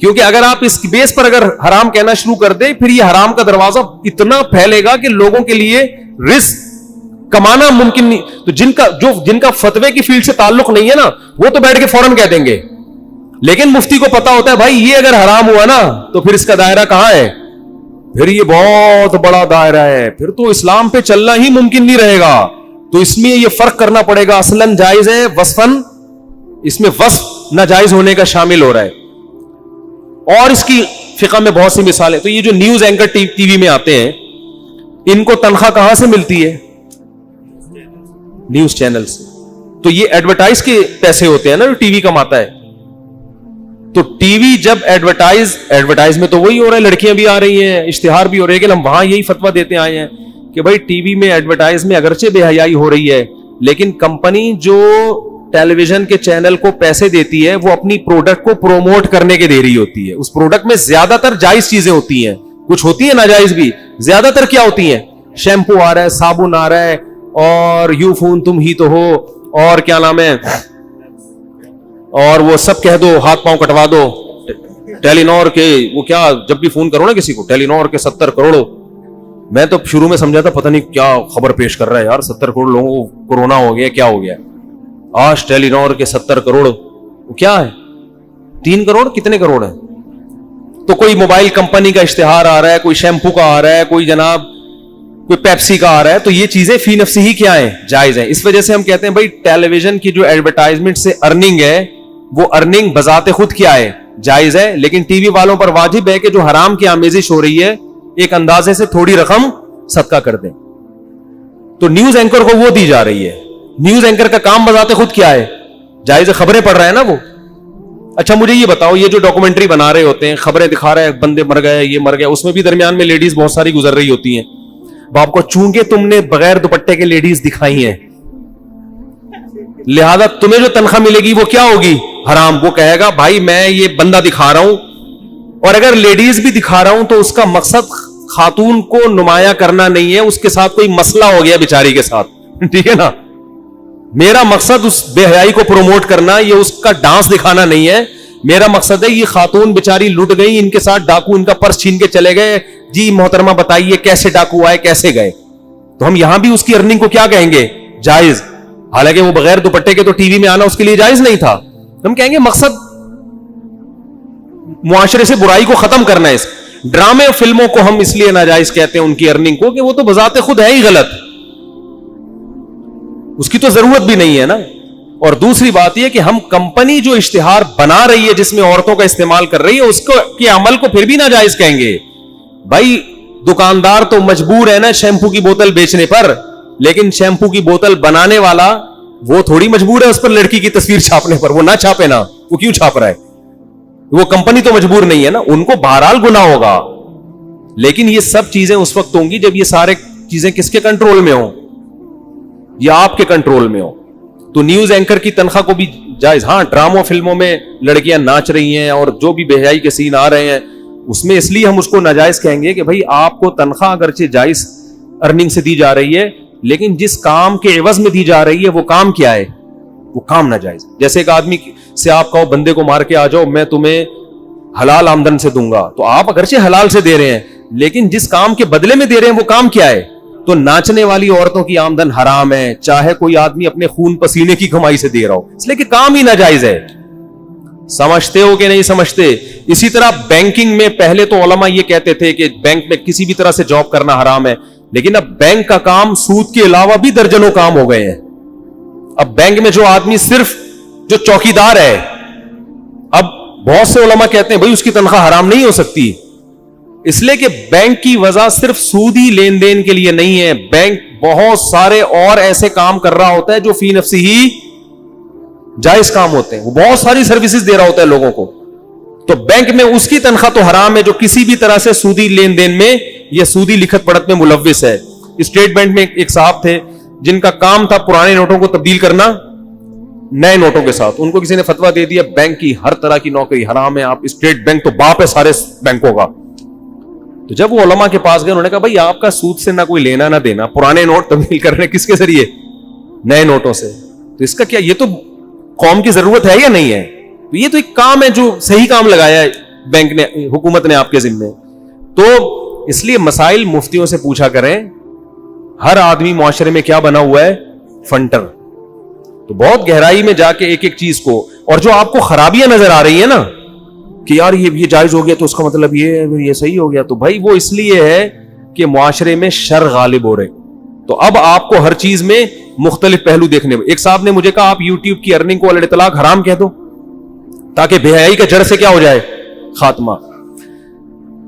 کیونکہ اگر آپ اس بیس پر اگر حرام کہنا شروع کر دیں, پھر یہ حرام کا دروازہ اتنا پھیلے گا کہ لوگوں کے لیے رزق کمانا ممکن نہیں. تو جن کا فتوے کی فیلڈ سے تعلق نہیں ہے نا, وہ تو بیٹھ کے فوراً کہہ دیں گے, لیکن مفتی کو پتا ہوتا ہے بھائی یہ اگر حرام ہوا نا تو پھر اس کا دائرہ کہاں ہے, پھر یہ بہت بڑا دائرہ ہے, پھر تو اسلام پہ چلنا ہی ممکن نہیں رہے گا. تو اس میں یہ فرق کرنا پڑے گا, اصلاً جائز ہے, وصفاً اس میں وصف ناجائز ہونے کا شامل ہو رہا ہے. اور اس کی فقہ میں بہت سی مثالیں. تو یہ جو نیوز اینکر ٹی وی میں آتے ہیں, ان کو تنخواہ کہاں سے ملتی ہے؟ نیوز چینل سے. تو یہ ایڈورٹائز کے پیسے ہوتے ہیں نا جو ٹی وی کماتا ہے. تو ٹی وی جب ایڈورٹائز میں تو وہی ہو رہا ہے, لڑکیاں بھی آ رہی ہیں, اشتہار بھی ہو رہے ہیں, لیکن ہم وہاں یہی فتویٰ دیتے آئے ہیں کہ بھائی ٹی وی میں ایڈورٹائز میں اگرچہ بے حیائی ہو رہی ہے, لیکن کمپنی جو ٹیلی ویژن کے چینل کو پیسے دیتی ہے وہ اپنی پروڈکٹ کو پروموٹ کرنے کے دے رہی ہوتی ہے. اس پروڈکٹ میں زیادہ تر جائز چیزیں ہوتی ہیں, کچھ ہوتی ہیں ناجائز بھی. زیادہ تر کیا ہوتی ہیں؟ شیمپو آ رہا ہے, صابن آ رہا ہے, اور یو فون تم ہی تو ہو, اور کیا نام ہے, اور وہ سب کہہ دو, ہاتھ پاؤں کٹوا دو. ٹیلی نور کے وہ کیا, جب بھی فون کرو نا کسی کو, ٹیلی نور کے 70 کروڑ. میں تو شروع میں سمجھا تھا پتہ نہیں کیا خبر پیش کر رہا ہے یار, 70 کروڑ لوگوں کو کورونا ہو گیا, کیا ہو گیا. آج ٹیلی نور کے 70 کروڑ, وہ کیا ہے, 3 کروڑ, کتنے کروڑ ہیں. تو کوئی موبائل کمپنی کا اشتہار آ رہا ہے, کوئی شیمپو کا آ رہا ہے, کوئی جناب کوئی پیپسی کا آ رہا ہے. تو یہ چیزیں فی نفسی ہی کیا ہیں, جائز ہیں. اس وجہ سے ہم کہتے ہیں بھائی ٹیلی ویژن کی جو ایڈورٹائزمنٹ سے ارننگ ہے, وہ ارننگ بذات خود کیا ہے, جائز ہے. لیکن ٹی وی والوں پر واجب ہے کہ جو حرام کی آمیزش ہو رہی ہے ایک اندازے سے تھوڑی رقم صدقہ کر دیں. تو نیوز اینکر کو وہ دی جا رہی ہے. نیوز اینکر کا کام بذات خود کیا ہے, جائز ہے, خبریں پڑھ رہا ہے نا وہ. اچھا مجھے یہ بتاؤ, یہ جو ڈاکومنٹری بنا رہے ہوتے ہیں, خبریں دکھا رہے ہیں, بندے مر گئے, یہ مر گیا, اس میں بھی درمیان میں لیڈیز بہت ساری گزر رہی ہوتی ہیں. باپ کو چونکہ تم نے بغیر دوپٹے کے لیڈیز دکھائی ہیں, لہذا تمہیں جو تنخواہ ملے گی وہ کیا ہوگی, حرام. وہ کہے گا بھائی میں یہ بندہ دکھا رہا ہوں, اور اگر لیڈیز بھی دکھا رہا ہوں تو اس کا مقصد خاتون کو نمایاں کرنا نہیں ہے, اس کے ساتھ کوئی مسئلہ ہو گیا بیچاری کے ساتھ, ٹھیک ہے نا. میرا مقصد اس بے حیائی کو پروموٹ کرنا, یہ اس کا ڈانس دکھانا نہیں ہے. میرا مقصد ہے یہ خاتون بیچاری لٹ گئی, ان کے ساتھ ڈاکو ان کا پرس چھین کے چلے گئے, جی محترمہ بتائیے کیسے ڈاکو آئے, کیسے گئے. تو ہم یہاں بھی اس کی ارننگ کو کیا کہیں گے, جائز. حالانکہ وہ بغیر دوپٹے کے تو ٹی وی میں آنا اس کے لیے جائز نہیں تھا. ہم کہیں گے مقصد معاشرے سے برائی کو ختم کرنا ہے. اس ڈرامے اور فلموں کو ہم اس لیے ناجائز کہتے ہیں ان کی ارننگ کو, کہ وہ تو بذات خود ہے ہی غلط, اس کی تو ضرورت بھی نہیں ہے نا. اور دوسری بات یہ کہ ہم کمپنی جو اشتہار بنا رہی ہے جس میں عورتوں کا استعمال کر رہی ہے, اس کے عمل کو پھر بھی ناجائز کہیں گے. بھائی دکاندار تو مجبور ہے نا شیمپو کی بوتل بیچنے پر, لیکن شیمپو کی بوتل بنانے والا وہ تھوڑی مجبور ہے اس پر لڑکی کی تصویر چھاپنے پر. وہ نہ چھاپے نا, وہ کیوں چھاپ رہا ہے, وہ کمپنی تو مجبور نہیں ہے نا. ان کو بہرحال گناہ ہوگا, لیکن یہ سب چیزیں اس وقت ہوں گی جب یہ سارے چیزیں کس کے کنٹرول میں ہوں, یا آپ کے کنٹرول میں ہوں. تو نیوز اینکر کی تنخواہ کو بھی جائز. ہاں ڈراموں فلموں میں لڑکیاں ناچ رہی ہیں اور جو بھی بے حیائی کے سین آ رہے ہیں, اس میں اس لیے ہم اس کو ناجائز کہیں گے کہ بھائی آپ کو تنخواہ اگرچہ جائز ارننگ سے دی جا رہی ہے, لیکن جس کام کے عوض میں دی جا رہی ہے وہ کام کیا ہے, وہ کام ناجائز. جیسے ایک آدمی سے آپ کہو بندے کو مار کے آ جاؤ, میں تمہیں حلال آمدن سے دوں گا, تو آپ اگرچہ حلال سے دے رہے ہیں, لیکن جس کام کے بدلے میں دے رہے ہیں وہ کام کیا ہے. تو ناچنے والی عورتوں کی آمدن حرام ہے, چاہے کوئی آدمی اپنے خون پسینے کی کمائی سے دے رہا ہو, اس لیے کہ کام ہی ناجائز ہے. سمجھتے ہو کہ نہیں سمجھتے؟ اسی طرح بینکنگ میں پہلے تو علماء یہ کہتے تھے کہ بینک میں کسی بھی طرح سے جاب کرنا حرام ہے, لیکن اب بینک کا کام سود کے علاوہ بھی درجنوں کام ہو گئے ہیں. اب بینک میں جو آدمی صرف جو چوکیدار ہے, اب بہت سے علماء کہتے ہیں بھائی اس کی تنخواہ حرام نہیں ہو سکتی, اس لیے کہ بینک کی وجہ صرف سودی لین دین کے لیے نہیں ہے. بینک بہت سارے اور ایسے کام کر رہا ہوتا ہے جو فی نفسی ہی جائز کام ہوتے ہیں, وہ بہت ساری سروسز دے رہا ہوتا ہے لوگوں کو. تو بینک میں اس کی تنخواہ تو حرام ہے جو کسی بھی طرح سے سودی لین دین میں یا سودی لکھت پڑھت میں ملوث ہے. اسٹیٹ بینک میں ایک صاحب تھے جن کا کام تھا پرانے نوٹوں کو تبدیل کرنا نئے نوٹوں کے ساتھ. ان کو کسی نے فتویٰ دے دیا بینک کی ہر طرح کی نوکری حرام ہے, آپ اسٹیٹ بینک تو باپ ہے سارے بینکوں کا. تو جب وہ علماء کے پاس گئے, انہوں نے کہا بھائی آپ کا سود سے نہ کوئی لینا نہ دینا, پرانے نوٹ تبدیل کر رہے کس کے ذریعے, نئے نوٹوں سے, تو اس کا کیا, یہ تو قوم کی ضرورت ہے یا نہیں ہے؟ تو یہ تو ایک کام ہے جو صحیح کام لگایا ہے, بینک نے, حکومت نے آپ کے ذمے. تو اس لیے مسائل مفتیوں سے پوچھا کریں. ہر آدمی معاشرے میں کیا بنا ہوا ہے؟ فنٹر. تو بہت گہرائی میں جا کے ایک ایک چیز کو, اور جو آپ کو خرابیاں نظر آ رہی ہیں نا کہ یار یہ جائز ہو گیا تو اس کا مطلب یہ صحیح ہو گیا, تو بھائی وہ اس لیے ہے کہ معاشرے میں شر غالب ہو رہے. تو اب آپ کو ہر چیز میں مختلف پہلو دیکھنے. ایک صاحب نے مجھے کہا آپ یوٹیوب کی ارننگ کو الاطلاق حرام کہہ دو تاکہ بے حیائی کا جڑ سے کیا ہو جائے؟ خاتمہ.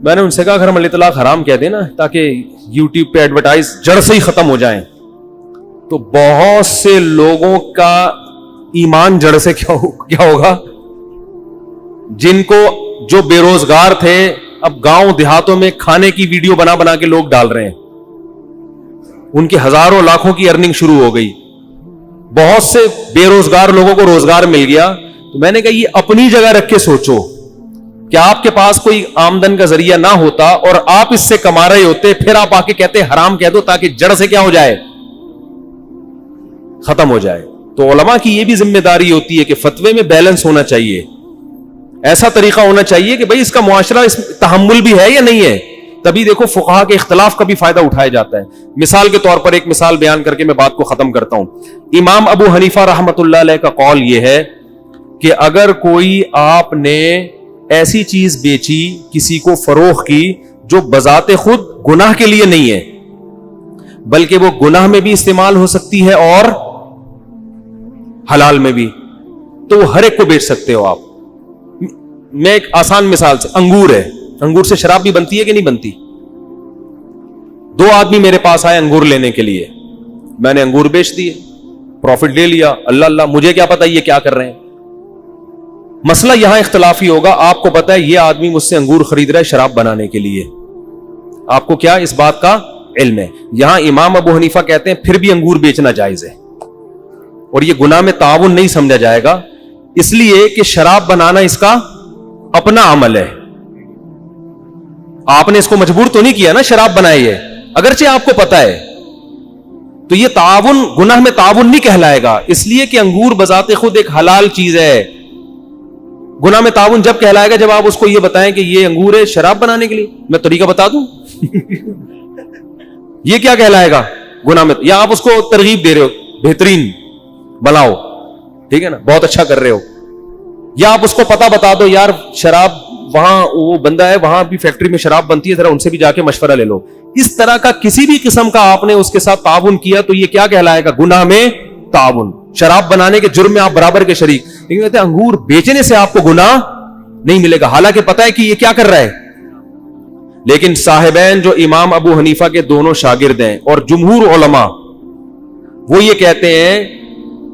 میں نے ان سے کہا اگر ہم الاطلاق حرام کہہ دیں نا تاکہ یوٹیوب پہ ایڈورٹائز جڑ سے ہی ختم ہو جائیں, تو بہت سے لوگوں کا ایمان جڑ سے کیا ہوگا؟ جن کو جو بے روزگار تھے اب گاؤں دیہاتوں میں کھانے کی ویڈیو بنا بنا کے لوگ ڈال رہے ہیں, ان کی ہزاروں لاکھوں کی ارننگ شروع ہو گئی. بہت سے بے روزگار لوگوں کو روزگار مل گیا. تو میں نے کہا یہ اپنی جگہ رکھ کے سوچو کہ آپ کے پاس کوئی آمدن کا ذریعہ نہ ہوتا اور آپ اس سے کما رہے ہوتے, پھر آپ آ کے کہتے حرام کہہ دو تاکہ جڑ سے کیا ہو جائے؟ ختم ہو جائے. تو علماء کی یہ بھی ذمہ داری ہوتی ہے کہ فتوے میں بیلنس ہونا چاہیے, ایسا طریقہ ہونا چاہیے کہ بھئی اس کا معاشرہ اس تحمل بھی ہے یا نہیں ہے. تبھی دیکھو فقہا کے اختلاف کا بھی فائدہ اٹھایا جاتا ہے. مثال کے طور پر ایک مثال بیان کر کے میں بات کو ختم کرتا ہوں. امام ابو حنیفہ رحمۃ اللہ علیہ کا قول یہ ہے کہ اگر کوئی آپ نے ایسی چیز بیچی, کسی کو فروخت کی جو بذات خود گناہ کے لیے نہیں ہے بلکہ وہ گناہ میں بھی استعمال ہو سکتی ہے اور حلال میں بھی, تو وہ ہر ایک کو بیچ سکتے ہو آپ. میں ایک آسان مثال سے, انگور ہے, انگور سے شراب بھی بنتی ہے کہ نہیں بنتی؟ دو آدمی میرے پاس آئے انگور لینے کے لیے, میں نے انگور بیچ دیے, پروفٹ لے لیا. اللہ مجھے کیا پتا یہ کیا کر رہے ہیں. مسئلہ یہاں اختلافی ہوگا. آپ کو پتا ہے یہ آدمی مجھ سے انگور خرید رہا ہے شراب بنانے کے لیے, آپ کو کیا اس بات کا علم ہے؟ یہاں امام ابو حنیفہ کہتے ہیں پھر بھی انگور بیچنا جائز ہے اور یہ گناہ میں تعاون نہیں سمجھا جائے گا, اس لیے کہ شراب بنانا اس کا اپنا عمل ہے. آپ نے اس کو مجبور تو نہیں کیا نا شراب بنائی ہے, اگرچہ آپ کو پتا ہے. تو یہ تعاون گناہ میں تعاون نہیں کہلائے گا, اس لیے کہ انگور بذات خود ایک حلال چیز ہے. گناہ میں تعاون جب کہلائے گا جب آپ اس کو یہ بتائیں کہ یہ انگور ہے شراب بنانے کے لیے. میں طریقہ بتا دوں یہ کیا کہلائے گا گناہ میں؟ یا آپ اس کو ترغیب دے رہے ہو بہترین بناؤ, ٹھیک ہے نا, بہت اچھا کر رہے ہو. یا آپ اس کو پتہ بتا دو یار شراب وہاں وہ بندہ ہے وہاں بھی فیکٹری میں شراب بنتی ہے, ذرا ان سے بھی جا کے مشورہ لے لو. اس طرح کا کسی بھی قسم کا آپ نے اس کے ساتھ تعاون کیا تو یہ کیا کہلائے گا؟ گناہ میں تعاون. شراب بنانے کے جرم میں آپ برابر کے شریک. لیکن کہتے ہیں انگور بیچنے سے آپ کو گناہ نہیں ملے گا, حالانکہ پتہ ہے کہ یہ کیا کر رہا ہے. لیکن صاحبین جو امام ابو حنیفہ کے دونوں شاگرد ہیں اور جمہور علماء وہ یہ کہتے ہیں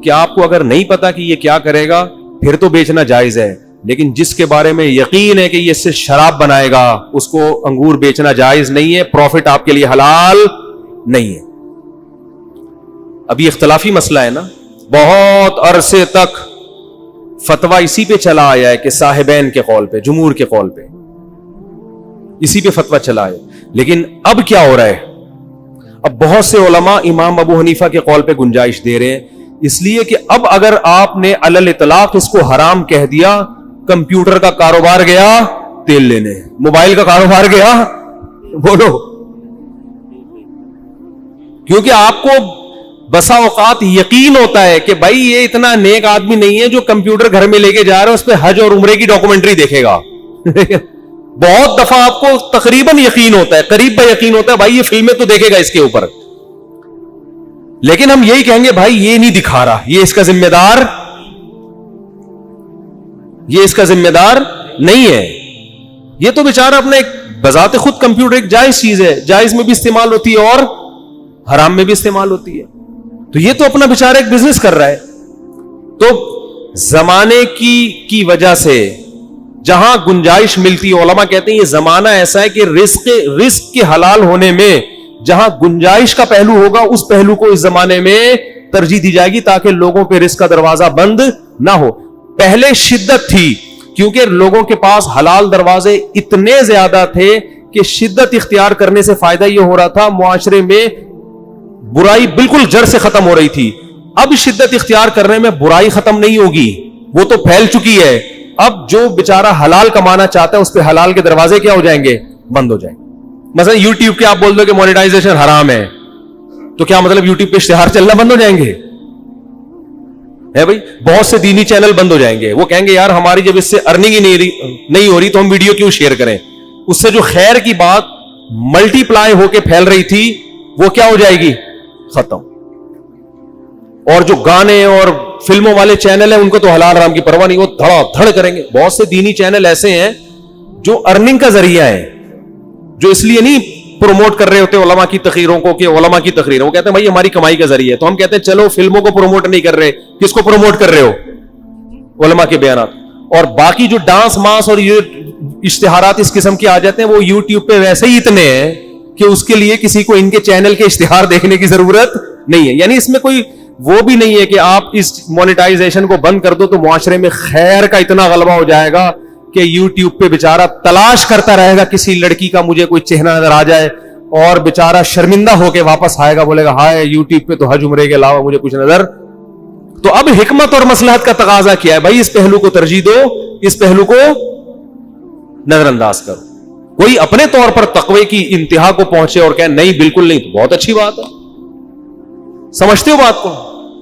کہ آپ کو اگر نہیں پتا کہ یہ کیا کرے گا پھر تو بیچنا جائز ہے, لیکن جس کے بارے میں یقین ہے کہ یہ اس سے شراب بنائے گا اس کو انگور بیچنا جائز نہیں ہے, پروفٹ آپ کے لیے حلال نہیں ہے. اب یہ اختلافی مسئلہ ہے نا, بہت عرصے تک فتویٰ اسی پہ چلا آیا ہے کہ صاحبین کے قول پہ, جمہور کے قول پہ اسی پہ فتویٰ چلا ہے. لیکن اب کیا ہو رہا ہے؟ اب بہت سے علماء امام ابو حنیفہ کے قول پہ گنجائش دے رہے ہیں, اس لیے کہ اب اگر آپ نے علی الاطلاق اس کو حرام کہہ دیا, کمپیوٹر کا کاروبار گیا تیل لینے, موبائل کا کاروبار گیا بولو, کیونکہ آپ کو بسا اوقات یقین ہوتا ہے کہ بھائی یہ اتنا نیک آدمی نہیں ہے جو کمپیوٹر گھر میں لے کے جا رہا ہے اس پہ حج اور عمرے کی ڈاکومنٹری دیکھے گا. بہت دفعہ آپ کو تقریباً یقین ہوتا ہے, قریب بہ یقین ہوتا ہے بھائی یہ فلمیں تو دیکھے گا اس کے اوپر, لیکن ہم یہی کہیں گے بھائی یہ نہیں دکھا رہا, یہ اس کا ذمہ دار نہیں ہے. یہ تو بیچارہ اپنے بذات خود کمپیوٹر ایک جائز چیز ہے, جائز میں بھی استعمال ہوتی ہے اور حرام میں بھی استعمال ہوتی ہے, تو یہ تو اپنا بیچارہ ایک بزنس کر رہا ہے. تو زمانے کی وجہ سے جہاں گنجائش ملتی ہے, علماء کہتے ہیں یہ زمانہ ایسا ہے کہ رزق کے حلال ہونے میں جہاں گنجائش کا پہلو ہوگا اس پہلو کو اس زمانے میں ترجیح دی جائے گی تاکہ لوگوں پہ رزق کا دروازہ بند نہ ہو. پہلے شدت تھی کیونکہ لوگوں کے پاس حلال دروازے اتنے زیادہ تھے کہ شدت اختیار کرنے سے فائدہ یہ ہو رہا تھا, معاشرے میں برائی بالکل جڑ سے ختم ہو رہی تھی. اب شدت اختیار کرنے میں برائی ختم نہیں ہوگی, وہ تو پھیل چکی ہے. اب جو بیچارہ حلال کمانا چاہتا ہے اس پہ حلال کے دروازے کیا ہو جائیں گے؟ بند ہو جائیں گے. مثلا یوٹیوب کے آپ بول دو کہ مونیٹائزیشن حرام ہے, تو کیا مطلب یوٹیوب پہ اشتہار چلنا بند ہو جائیں گے؟ ہے بھائی, بہت سے دینی چینل بند ہو جائیں گے. وہ کہیں گے یار ہماری جب اس سے ارننگ ہی نہیں ہو رہی تو ہم ویڈیو کیوں شیئر کریں. اس سے جو خیر کی بات ملٹی پلائی ہو کے پھیل رہی تھی وہ کیا ہو جائے گی؟ ختم. اور جو گانے اور فلموں والے چینل ہیں ان کو تو حلال حرام کی پرواہ نہیں, وہ دھڑا دھڑ کریں گے. بہت سے دینی چینل ایسے ہیں جو ارننگ کا ذریعہ ہے, جو اس لیے نہیں پروموٹ کر رہے ہوتے علماء کی تقریروں کو کہ علماء کی تقریر, وہ کہتے ہیں بھائی ہماری کمائی کا ذریعہ ہے. تو ہم کہتے ہیں چلو فلموں کو پروموٹ نہیں کر رہے, کس کو پروموٹ کر رہے ہو؟ علماء کے بیانات. اور باقی جو ڈانس ماس اور یہ اشتہارات اس قسم کے آ جاتے ہیں وہ یوٹیوب پہ ویسے ہی اتنے ہیں کہ اس کے لیے کسی کو ان کے چینل کے اشتہار دیکھنے کی ضرورت نہیں ہے. یعنی اس میں کوئی وہ بھی نہیں ہے کہ آپ اس مونیٹائزیشن کو بند کر دو تو معاشرے میں خیر کا اتنا غلبہ ہو جائے گا کہ یوٹیوب پہ بیچارہ تلاش کرتا رہے گا کسی لڑکی کا مجھے کوئی چہرہ نظر آ جائے, اور بیچارہ شرمندہ ہو کے واپس آئے گا, بولے گا ہائے یوٹیوب پہ تو حج عمرے کے علاوہ مجھے کچھ نظر. تو اب حکمت اور مصلحت کا تقاضا کیا ہے؟ بھائی اس پہلو کو ترجیح دو, اس پہلو کو نظر انداز کرو. کوئی اپنے طور پر تقوی کی انتہا کو پہنچے اور کہے نہیں بالکل نہیں, تو بہت اچھی بات ہے. سمجھتے ہو بات کو؟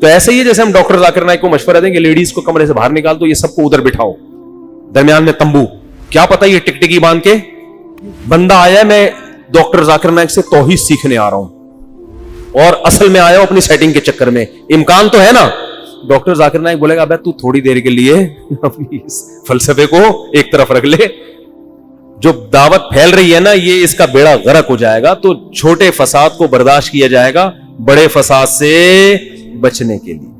تو ایسے ہی ہے جیسے ہم ڈاکٹر ذاکر نائک کو مشورہ دیں گے لیڈیز کو کمرے سے باہر نکال دو, یہ سب کو ادھر بٹھاؤ, درمیان میں تمبو, کیا پتا یہ ٹکٹکی باندھ کے بندہ آیا ہے میں ڈاکٹر ذاکر نائک سے توحید سیکھنے آ رہا ہوں, اور اصل میں آیا ہوں اپنی سیٹنگ کے چکر میں. امکان تو ہے نا. ڈاکٹر ذاکر نائک بولے گا ابے تو تھوڑی دیر کے لیے اپنی فلسفے کو ایک طرف رکھ لے, جو دعوت پھیل رہی ہے نا یہ اس کا بیڑا غرق ہو جائے گا. تو چھوٹے فساد کو برداشت کیا جائے گا بڑے فساد سے بچنے کے لیے.